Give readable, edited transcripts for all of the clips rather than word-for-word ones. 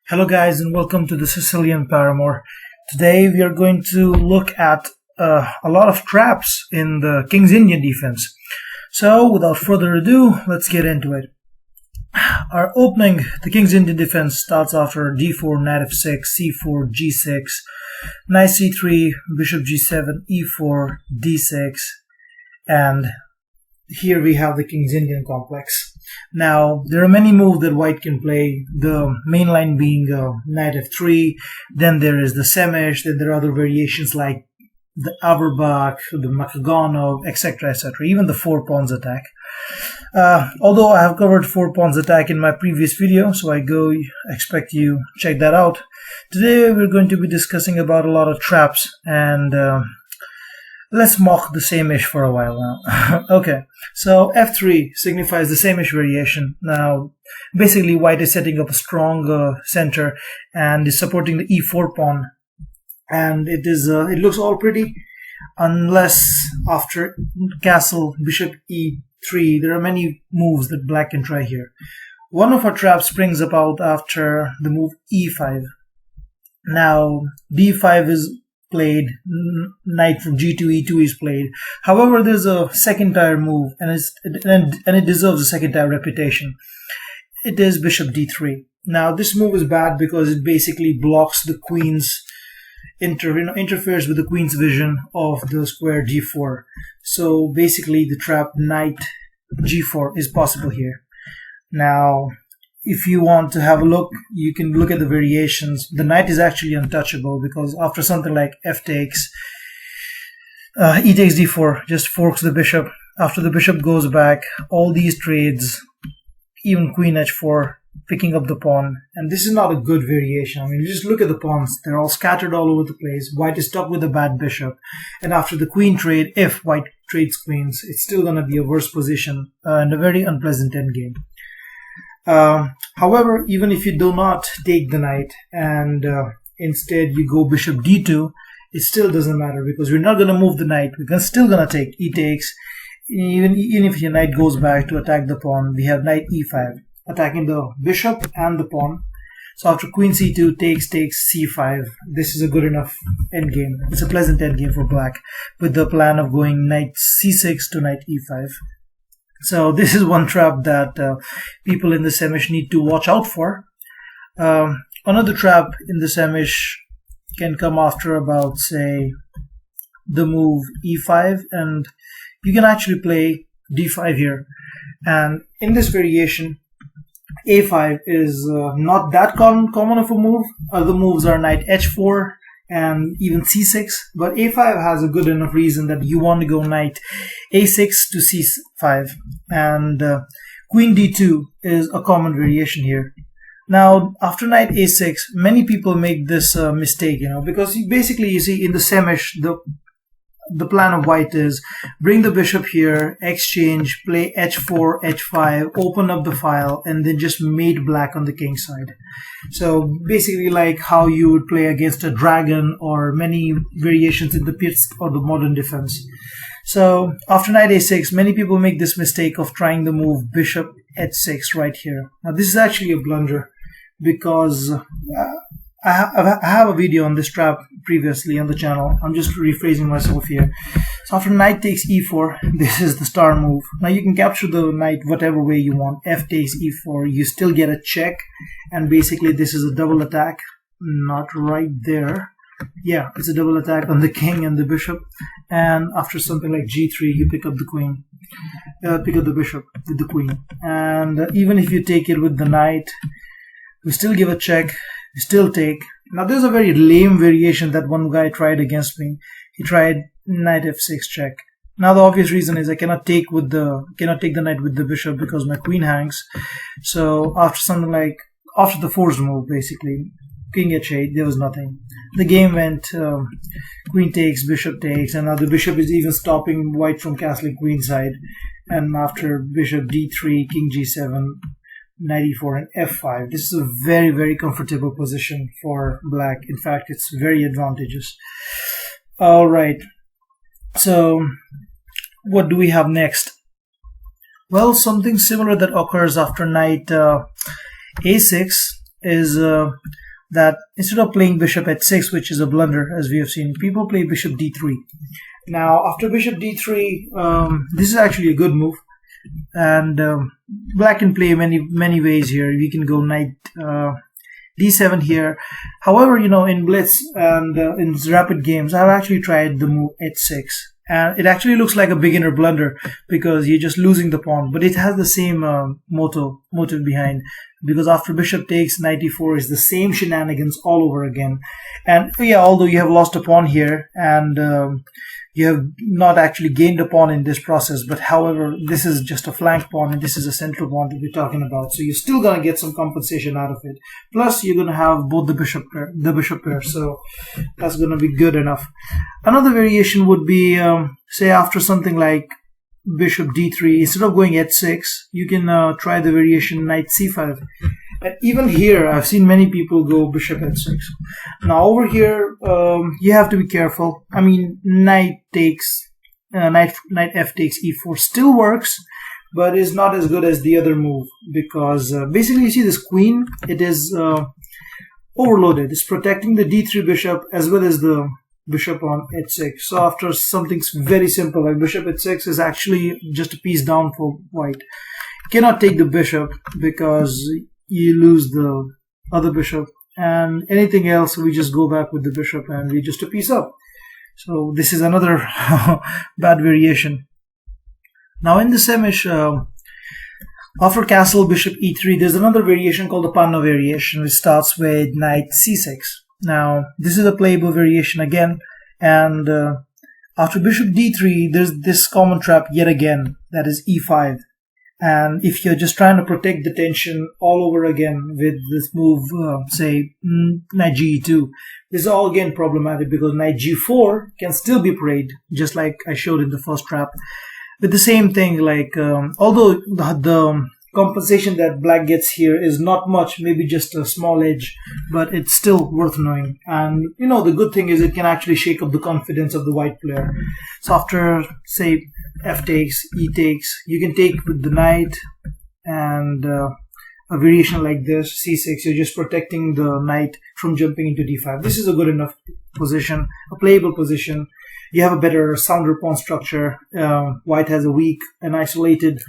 Hello guys and welcome to the Sicilian Paramour. Today we are going to look at a lot of traps in the King's Indian defense. So without further ado, let's get into it. Our opening, the King's Indian defense starts after d4, knight f6, c4, g6, knight c3, bishop g7, e4, d6, and here we have the King's Indian complex. Now, there are many moves that white can play, the main line being knight f3, then there is the Sämisch, then there are other variations like the Averbach, the Makaganov, etc., etc., even the 4 pawns attack. Although I have covered 4 pawns attack in my previous video, so I expect you check that out. Today we're going to be discussing about a lot of traps, and let's mock the Sämisch for a while now. Okay, so f3 signifies the Sämisch variation. Now, basically white is setting up a strong center and is supporting the e4 pawn, and it looks all pretty unless after castle bishop e3 there are many moves that black can try here. One of our traps springs about after the move e5. Now d5 is played, knight from g2, e2 is played. However, there's a second tier move, and it deserves a second tier reputation. It is bishop d3. Now, this move is bad because it basically blocks the queen's interferes with the queen's vision of the square g4. So basically, the trap knight g4 is possible here. Now, if you want to have a look, you can look at the variations. The knight is actually untouchable because after something like f takes, e takes d4, just forks the bishop. After the bishop goes back, all these trades, even queen h4, picking up the pawn. And this is not a good variation. I mean, you just look at the pawns. They're all scattered all over the place. White is stuck with a bad bishop. And after the queen trade, if white trades queens, it's still going to be a worse position and a very unpleasant endgame. However, even if you do not take the knight and instead you go bishop d2, it still doesn't matter because we're not going to move the knight. We're still going to take e takes. Even if your knight goes back to attack the pawn, we have knight e5, attacking the bishop and the pawn. So after queen c2 takes c5, this is a good enough endgame. It's a pleasant endgame for black with the plan of going knight c6 to knight e5. So this is one trap that people in the Sämisch need to watch out for. Another trap in the Sämisch can come after about, say, the move e5, and you can actually play d5 here. And in this variation, a5 is not that common of a move. Other moves are knight h4 and even c6, but a5 has a good enough reason that you want to go knight a6 to c5, and queen d2 is a common variation here. Now, after knight a6, many people make this mistake, because basically you see in the Sämisch, the plan of white is bring the bishop here, exchange, play h4, h5, open up the file, and then just mate black on the king side. So basically like how you would play against a dragon or many variations in the pits or the modern defense. So after knight a6, many people make this mistake of trying the move bishop h6 right here. Now this is actually a blunder because I have a video on this trap previously on the channel. I'm just rephrasing myself here. So after knight takes e4, this is the star move. Now you can capture the knight whatever way you want. F takes e4, you still get a check, and basically this is a double attack. Not right there. Yeah, it's a double attack on the king and the bishop. And after something like g3, you pick up the queen. Pick up the bishop with the queen. And even if you take it with the knight, we still give a check. You still take. Now there's a very lame variation that one guy tried against me. He tried knight f6 check. Now the obvious reason is I cannot take the knight with the bishop because my queen hangs. So after the forced move, basically king h8, there was nothing. The game went queen takes, bishop takes, and now the bishop is even stopping white from castling queen side. And after bishop d3, king g7, knight e4 and f5. This is a very, very comfortable position for black. In fact, it's very advantageous. Alright, so what do we have next? Well, something similar that occurs after knight a6 is that instead of playing bishop h6, which is a blunder as we have seen, people play bishop d3. Now after bishop d3, this is actually a good move, and black can play many ways here. We can go knight d7 here. However, in blitz and in rapid games, I've actually tried the move h6, and it actually looks like a beginner blunder because you're just losing the pawn, but it has the same motive behind, because after bishop takes, knight e4 is the same shenanigans all over again. And yeah, although you have lost a pawn here, and you have not actually gained a pawn in this process, but however, this is just a flank pawn and this is a central pawn that we're talking about, so you're still going to get some compensation out of it. Plus you're going to have both the bishop pair, so that's going to be good enough. Another variation would be, say after something like bishop d3, instead of going h6, you can try the variation knight c5. And even here, I've seen many people go bishop h6. Now over here, you have to be careful. I mean, knight f takes e4 still works, but is not as good as the other move, because basically you see this queen, it is overloaded. It's protecting the d3 bishop as well as the bishop on h6. So after something very simple like bishop h6 is actually just a piece down for white. You cannot take the bishop because you lose the other bishop, and anything else we just go back with the bishop and we just a piece up. So this is another bad variation. Now in the Sämisch, after castle bishop e3, there's another variation called the panna variation, which starts with knight c6. Now this is a playable variation again, and after bishop d3 there's this common trap yet again, that is e5. And if you're just trying to protect the tension all over again with this move, say knight ge2, this is all again problematic because knight g4 can still be played, just like I showed in the first trap. With the same thing, like although the compensation that black gets here is not much, maybe just a small edge, but it's still worth knowing. And the good thing is it can actually shake up the confidence of the white player. So after, say, f takes, e takes, you can take with the knight, and a variation like this, c6, you're just protecting the knight from jumping into d5. This is a good enough position, a playable position. You have a better, sounder pawn structure. White has a weak and isolated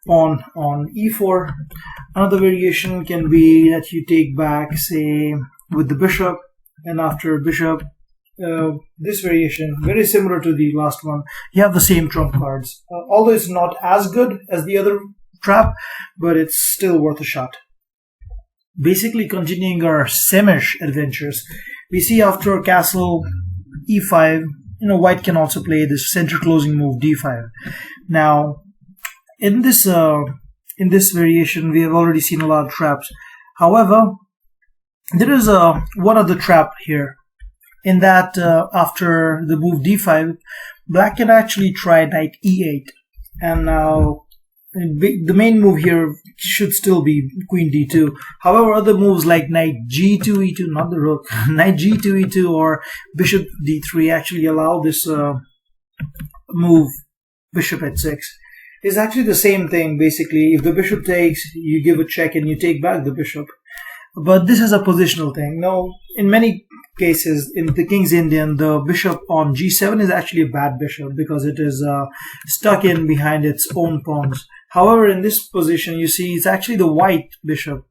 pawn on e4. Another variation can be that you take back, say, with the bishop, and after bishop, this variation, very similar to the last one, you have the same trump cards. Although it's not as good as the other trap, but it's still worth a shot. Basically, continuing our Sämisch adventures, we see after castle e5, white can also play this center closing move d5. Now, in this variation, we have already seen a lot of traps. However, there is one other trap here, in that after the move d5, black can actually try knight e8. And now the main move here should still be queen d2. However, other moves like knight g2 e2, not the rook, knight g2 e2 or bishop d3 actually allow this move bishop h6. It's actually the same thing. Basically, if the bishop takes, you give a check and you take back the bishop. But this is a positional thing. Now, in many cases, in the King's Indian, the bishop on g7 is actually a bad bishop because it is stuck in behind its own pawns. However, in this position, you see it's actually the white bishop,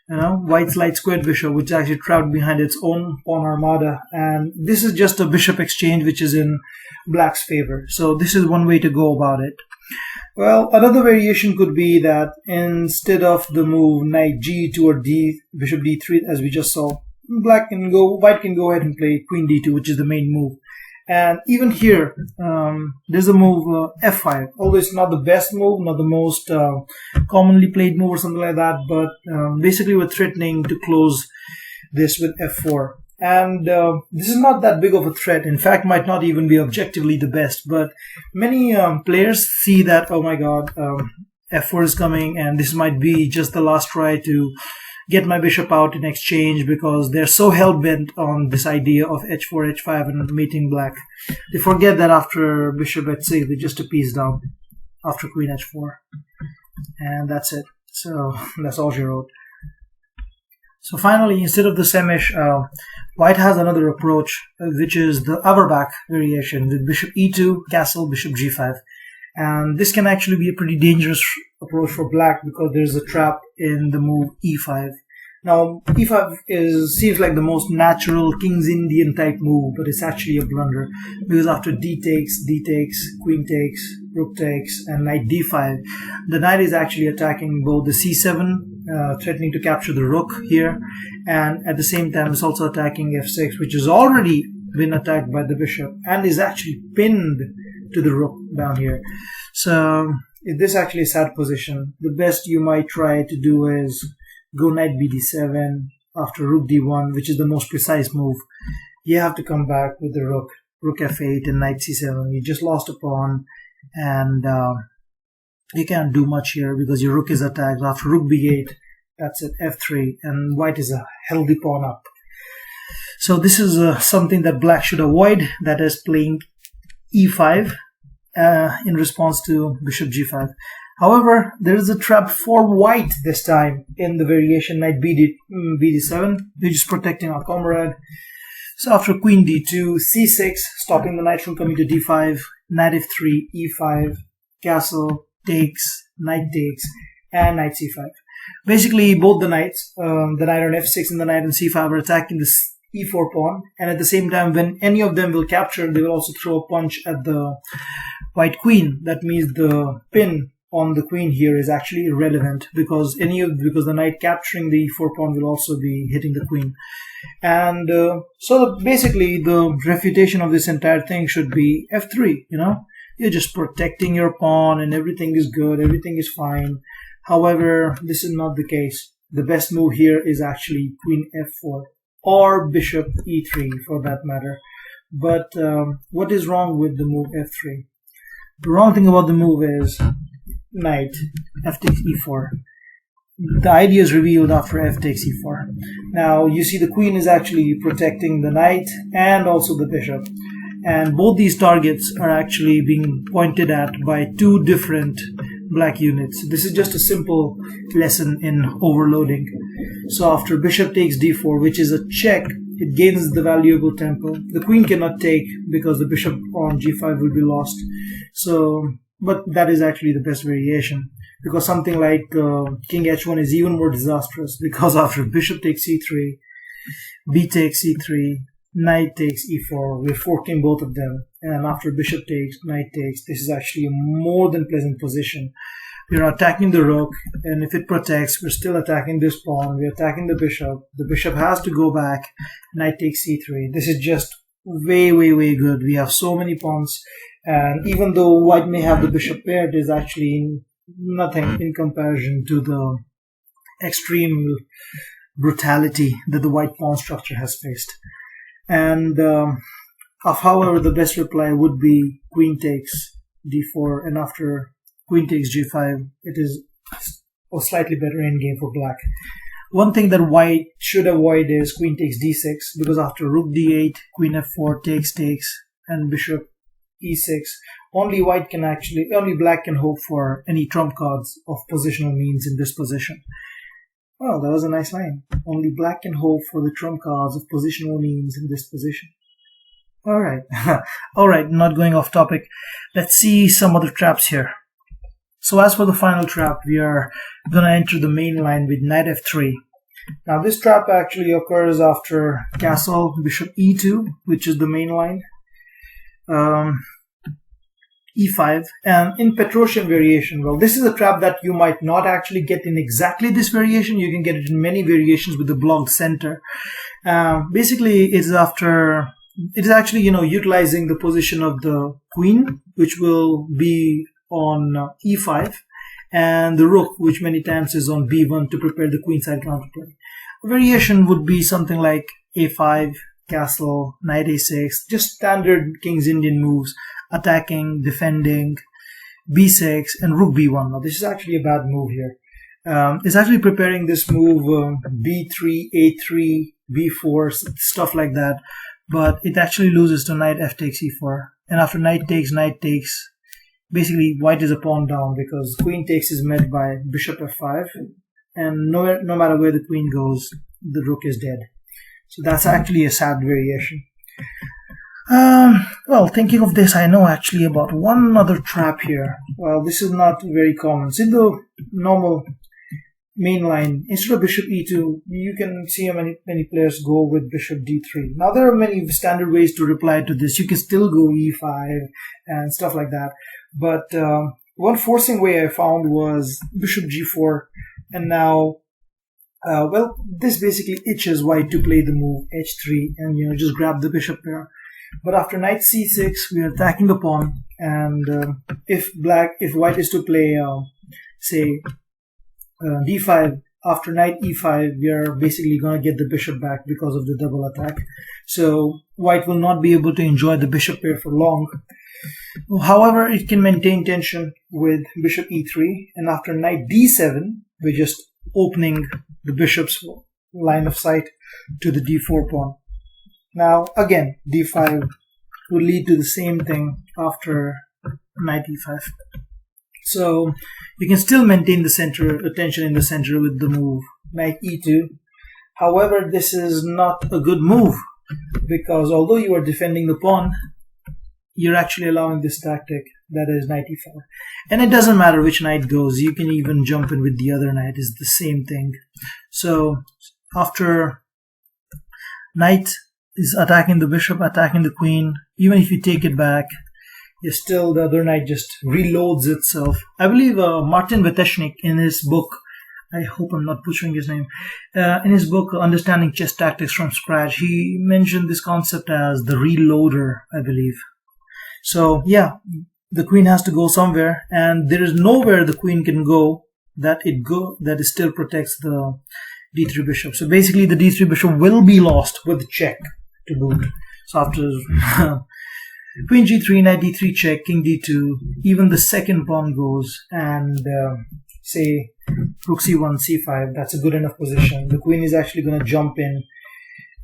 white's light squared bishop, which is actually trapped behind its own pawn armada. And this is just a bishop exchange, which is in black's favor. So this is one way to go about it. Well, another variation could be that instead of the move knight g2 or bishop d3, as we just saw, white can go ahead and play queen d2, which is the main move. And even here, there's a move f5. Although it's not the best move, not the most commonly played move or something like that, but basically we're threatening to close this with f4. And this is not that big of a threat. In fact, might not even be objectively the best. But many players see that, oh my god, f4 is coming, and this might be just the last try to get my bishop out in exchange, because they're so hell-bent on this idea of h4, h5 and mating black. They forget that after bishop h6, they just a piece down after queen h4. And that's it. So that's all she wrote. So finally, instead of the Sämisch, white has another approach, which is the Auerbach variation with bishop e2, castle, bishop g5. And this can actually be a pretty dangerous approach for black because there's a trap in the move e5. Now, e5 seems like the most natural King's Indian type move, but it's actually a blunder because after d takes, queen takes, rook takes, and knight d5, the knight is actually attacking both the c7, threatening to capture the rook here, and at the same time it's also attacking f6, which has already been attacked by the bishop and is actually pinned to the rook down here. So, this is actually a sad position. The best you might try to do is go knight bd7 after rook d1, which is the most precise move. You have to come back with the rook f8 and knight c7. You just lost a pawn, and you can't do much here because your rook is attacked. After rook b8, that's it, f3, and white is a healthy pawn up. So this is something that black should avoid, that is playing e5 in response to bishop g5. However, there is a trap for white this time in the variation knight bd7, which is protecting our comrade. So after queen d2, c6, stopping the knight from coming to d5, knight f3, e5, castle, takes, knight takes, and knight c5. Basically, both the knights, the knight on f6 and the knight on c5, are attacking the e4 pawn, and at the same time, when any of them will capture, they will also throw a punch at the white queen. That means the pin on the queen here is actually irrelevant because the knight capturing the e4 pawn will also be hitting the queen. And so basically the refutation of this entire thing should be f3. You're just protecting your pawn and everything is good, everything is fine. However, this is not the case. The best move here is actually queen f4 or bishop e3 for that matter. But what is wrong with the move f3? The wrong thing about the move is knight f takes e4. The idea is revealed after f takes e4. Now you see the queen is actually protecting the knight and also the bishop, and both these targets are actually being pointed at by two different black units. This is just a simple lesson in overloading. So after bishop takes d4, which is a check, it gains the valuable tempo. The queen cannot take because the bishop on g5 will be lost. But that is actually the best variation, because something like king h1 is even more disastrous, because after bishop takes c3, b takes c3, knight takes e4, we're forking both of them, and after bishop takes, knight takes, this is actually a more than pleasant position. We're attacking the rook, and if it protects, we're still attacking this pawn, we're attacking the bishop has to go back, knight takes c3. This is just way good. We have so many pawns. And even though white may have the bishop paired, is actually nothing in comparison to the extreme brutality that the white pawn structure has faced. And however, the best reply would be queen takes d4, and after queen takes g5, it is a slightly better endgame for black. One thing that white should avoid is queen takes d6, because after rook d8, queen f4 takes, and bishop e6, only black can hope for any trump cards of positional means in this position. Well, that was a nice line. Only black can hope for the trump cards of positional means in this position. Alright. Alright, not going off topic. Let's see some other traps here. So as for the final trap, we are going to enter the main line with knight f3. Now this trap actually occurs after castle, bishop e2, which is the main line. E5, and in Petrosian variation, well, this is a trap that you might not actually get in exactly this variation. You can get it in many variations with the blocked center. Basically, it's actually, utilizing the position of the queen, which will be on e5, and the rook, which many times is on b1 to prepare the queenside counterplay. A variation would be something like a5, castle, knight a6, just standard King's Indian moves, attacking, defending, b6, and rook b1. Now this is actually a bad move here. It's actually preparing this move b3, a3, b4, stuff like that, but it actually loses to knight f takes e4. And after knight takes, basically white is a pawn down because queen takes is met by bishop f5, and no matter where the queen goes, the rook is dead. So that's actually a sad variation. Well, thinking of this, I know actually about one other trap here. Well, this is not very common. So in the normal main line, instead of bishop e2, you can see how many players go with bishop d3. Now, there are many standard ways to reply to this. You can still go e5 and stuff like that. But one forcing way I found was bishop g4. And now, well, this basically itches white to play the move h3 and, you know, just grab the bishop pair. But after knight c6, we are attacking the pawn. And if white is to play, say, d5, after knight e5, we are basically going to get the bishop back because of the double attack. So white will not be able to enjoy the bishop pair for long. However, it can maintain tension with bishop e3, and after knight d7, we're just opening the bishop's line of sight to the d4 pawn. Now, again, d5 will lead to the same thing after knight e5. So you can still maintain the tension in the center with the move knight e2. However, this is not a good move because although you are defending the pawn, you're actually allowing this tactic, that is knight e5. And it doesn't matter which knight goes, you can even jump in with the other knight, it's the same thing. So after knight is attacking the bishop, attacking the queen, even if you take it back, still the other knight just reloads itself. I believe Martin Veteshnik in his book, I hope I'm not butchering his name, in his book Understanding Chess Tactics from Scratch, he mentioned this concept as the reloader, I believe. So yeah, the queen has to go somewhere, and there is nowhere the queen can go that it still protects the d3 bishop. So basically the d3 bishop will be lost with check to boot. So after queen g3, knight d3 check, king d2, even the second pawn goes, and say rook c1, c5, that's a good enough position. The queen is actually going to jump in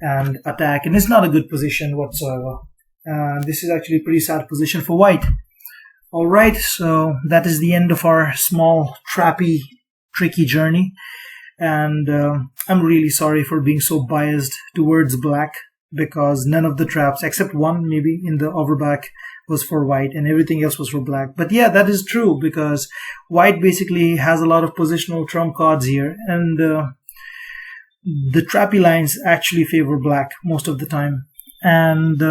and attack, and it's not a good position whatsoever. This is actually a pretty sad position for white. Alright, so that is the end of our small, trappy, tricky journey. And I'm really sorry for being so biased towards black, because none of the traps, except one maybe in the overback, was for white and everything else was for black. But yeah, that is true, because white basically has a lot of positional trump cards here, and the trappy lines actually favor black most of the time. And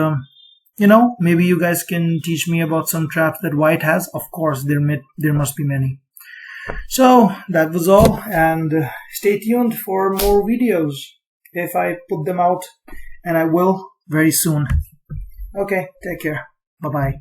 you know, maybe you guys can teach me about some traps that white has. Of course, there must be many. So that was all, and stay tuned for more videos if I put them out, and I will very soon. Okay, take care. Bye-bye.